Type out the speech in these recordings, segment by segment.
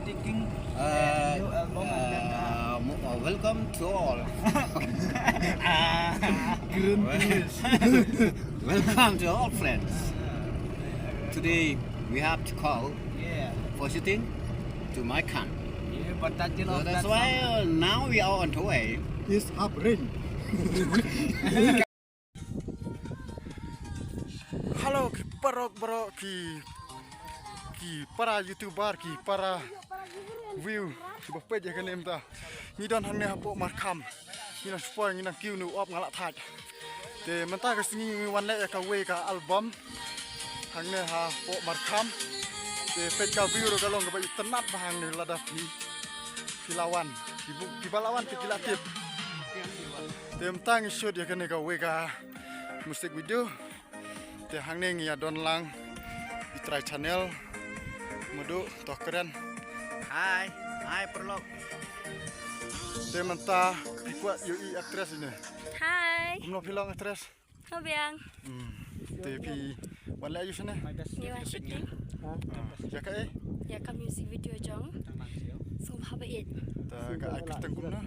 taking new album and then welcome to all. Welcome to all friends. Today we have to call yeah, for shooting to my camp. yeah, but that you know So that's why now we are on the way. It's up rain. Halo para para YouTuber para view di bawah page kan emta. Ni dan hang ne hapo markam. Ni na spoil ni na kiu nu op ngalak thaj. Te menta ka singi wan le ka we ka album. Hang ne ha po markam. Te page ka view ro ka long ka ba tenat bahang ni lada pi lawan. Di balawan ke dilatip. Te menta ngi shoot ya kan ka we ka musik video. Te hang ne ngi don lang di try channel mudu toh keren. Hai Perlok. Te menta pikuat UI actress ini. Hai, Umno pilong actress. kau biang? Te pi wan la yus ne. Ni wan shooting? Ya ka eh. Ya ka music video jong. Sungguh haba it. Ta ka ai kristen kum na.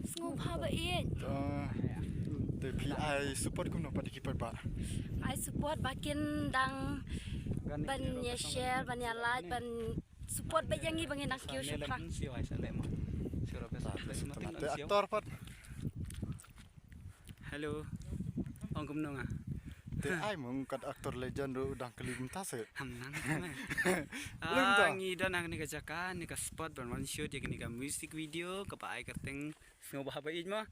Sungguh haba it. Te pi ai support kum no pa dikipar ba. I support bakin dang ban ya share ban ya like ban support ba jangi bangin nak kiu syukra. Te aktor pat. Halo, ông cũng nong à? Te ai mong kat aktor legend ro udang kelim tase. Hamnang. Ngi dan ang ni ka ni ka spot ban one shoot ya ni ka music video ka pa ai kerteng snow bahaba ijma.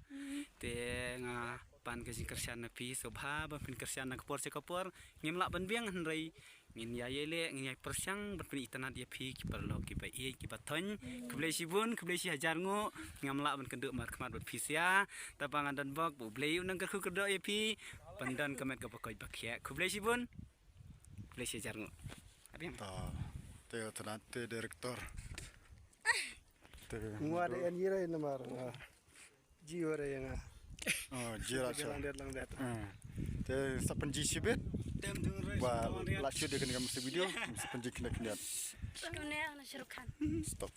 Te nga pan ka kersian na pi so bha ban pin kersian na kapor se kapor ngimla ban biang hanrai ngin ya yele ngin ya persyang ban pin itana dia pi ki perlo ki ba e ki ba thon keblei sibun keblei si hajar ngo ngamla ban kenduk mar kmat ban pi sia tapangan dan bok bu blei unang ka ku kedo e pi pandan kamet ka pakoi bakhya keblei sibun keblei si hajar ngo abi Ta te tanat te director. Te Mua ada yang ira ini mar, jiwa ada yang jira cha. jalan lang dat. Te sa panji sibet. tem dung rai Ba la shoot de kan musik video, sa panji kena kena. Sebenarnya nak syurukan. Stop.